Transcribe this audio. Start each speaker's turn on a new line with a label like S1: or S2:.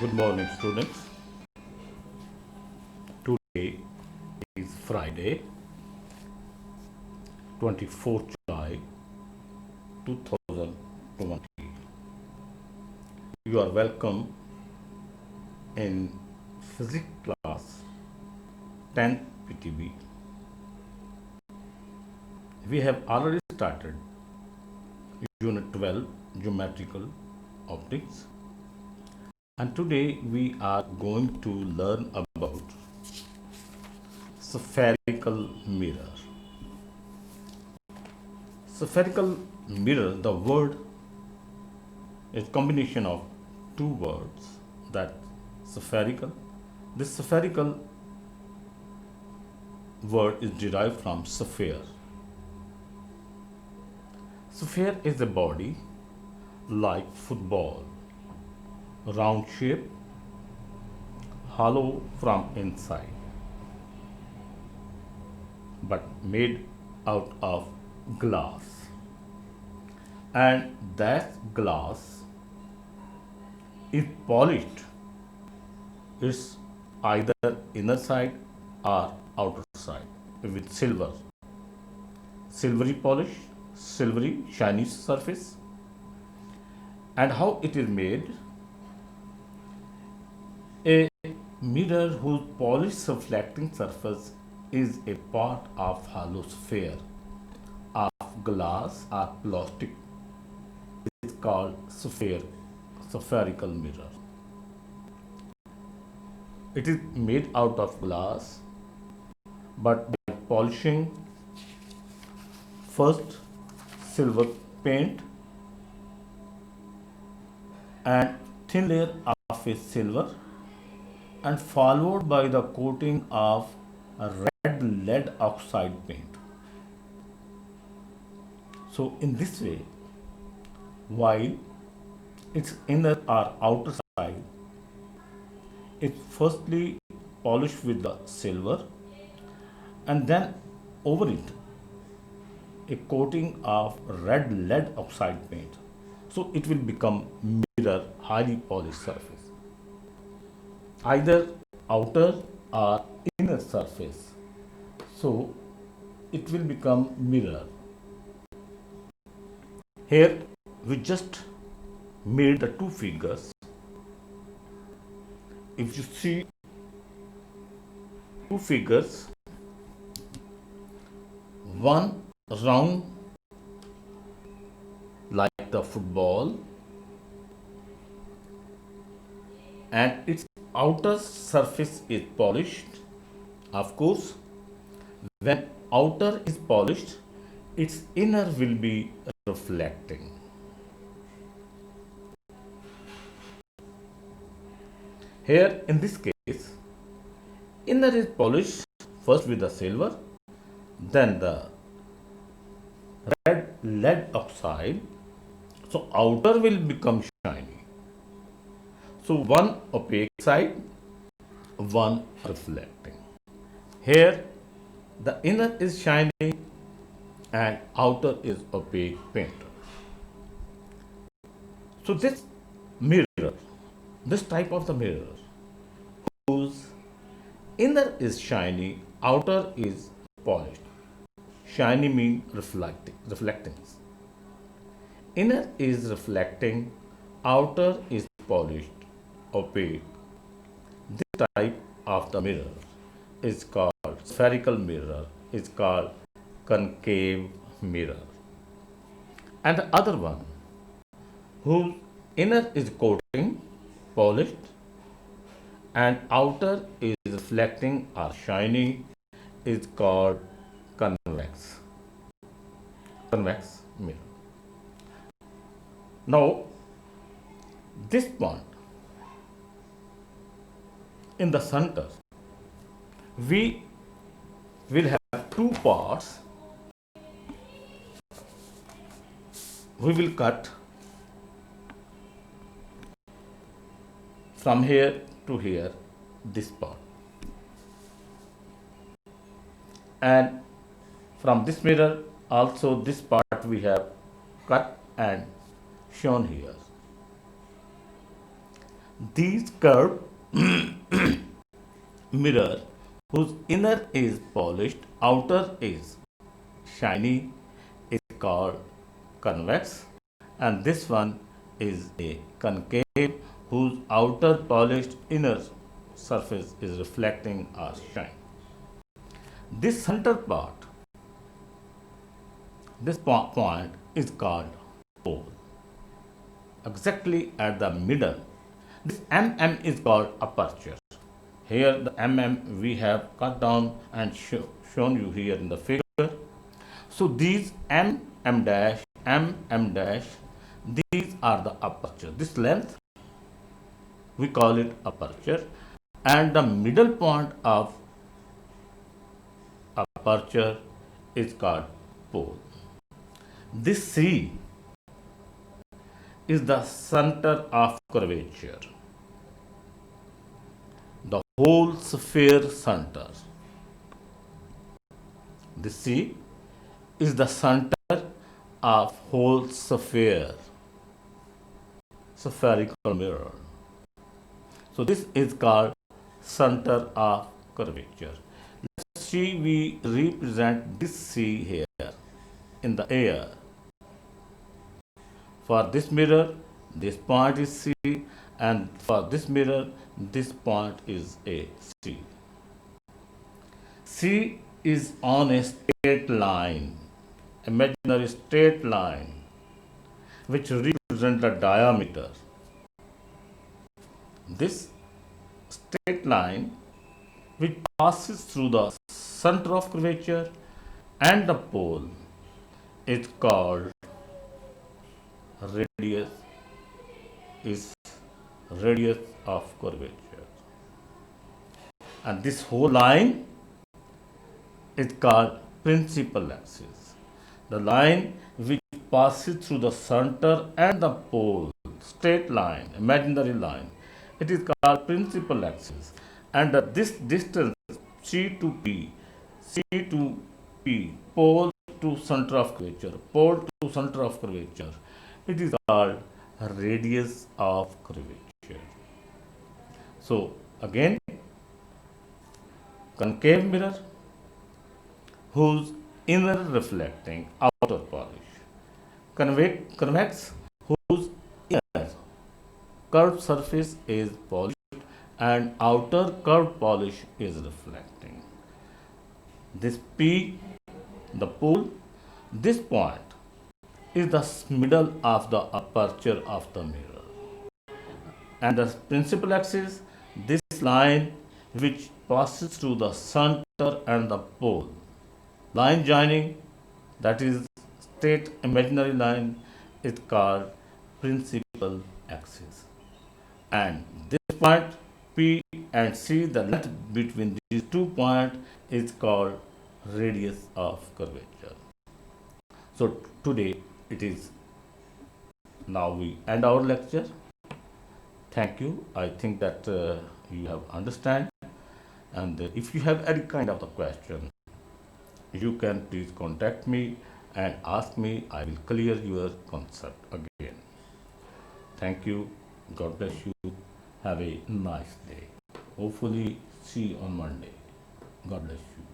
S1: Good morning, students. Today is Friday, 24th July 2020. You are welcome in physics class 10th PTB. We have already started Unit 12 Geometrical Optics, and today we are going to learn about spherical mirror. Spherical mirror, the word is combination of two words, that spherical. This spherical word is derived from sphere. Sphere is a body like football, round shape, hollow from inside, but made out of glass. And that glass is polished. It's either inner side or outer side with silver. Silvery polish, silvery shiny surface. And how it is made? A mirror whose polished reflecting surface is a part of hollow sphere of glass or plastic is called spherical mirror. It is made out of glass, but by polishing first silver paint and thin layer of a silver and followed by the coating of a red lead oxide paint. So in this way, while its inner or outer side is firstly polished with the silver and then over it a coating of red lead oxide paint. So it will become mirror highly polished surface, either outer or inner surface. So it will become mirror. Here we just made the two figures. If you see two figures, one round like the football and its outer surface is polished. Of course, when outer is polished, its inner will be reflecting. Here in this case, inner is polished first with the silver, then the red lead oxide. So outer will become shiny. So one opaque side, one reflecting. Here the inner is shiny and outer is opaque painted. So this mirror, this type of the mirror, whose inner is shiny, outer is polished. Shiny means reflecting. Inner is reflecting, outer is polished, opaque. This type of the mirror is called spherical mirror, is called concave mirror. And the other one, whose inner is coating, polished, and outer is reflecting or shiny, is called convex mirror. Now, this point in the center, we will have two parts. We will cut from here to here this part, and from this mirror also this part we have cut and shown here. These curved mirror whose inner is polished, outer is shiny is called convex, and this one is a concave whose outer polished inner surface is reflecting or shine. This center part, this point is called pole. Exactly at the middle, this mm is called aperture. Here the we have cut down and shown you here in the figure. So these dash, dash, these are the aperture. This length we call it aperture, and the middle point of aperture is called pole. This C is the center of curvature, the whole sphere center. This C is the center of whole sphere, spherical mirror. So this is called center of curvature. Let's see, we represent this C here in the air. For this mirror, this point is C, and for this mirror, this point is A, C. C is on a straight line, imaginary straight line, which represents the diameter. This straight line, which passes through the center of curvature and the pole, is called radius, is radius of curvature. And this whole line is called principal axis. The line which passes through the center and the pole, straight line, imaginary line, it is called principal axis. And this distance C to P, C to P, pole to center of curvature, pole to center of curvature, it is called radius of curvature. So again, concave mirror whose inner reflecting, outer polish, convex whose inner curved surface is polished and outer curved polish is reflecting. This P, the pole, this point is the middle of the aperture of the mirror. And the principal axis, this line which passes through the center and the pole. Line joining, that is straight imaginary line, is called principal axis. And this point P and C, the length between these 2 points is called radius of curvature. So today it is, now we end our lecture. Thank you. I think that you have understand, and if you have any kind of the question, you can please contact me and ask me. I will clear your concept again. Thank you. God bless you. Have a nice day. Hopefully see you on Monday. God bless you.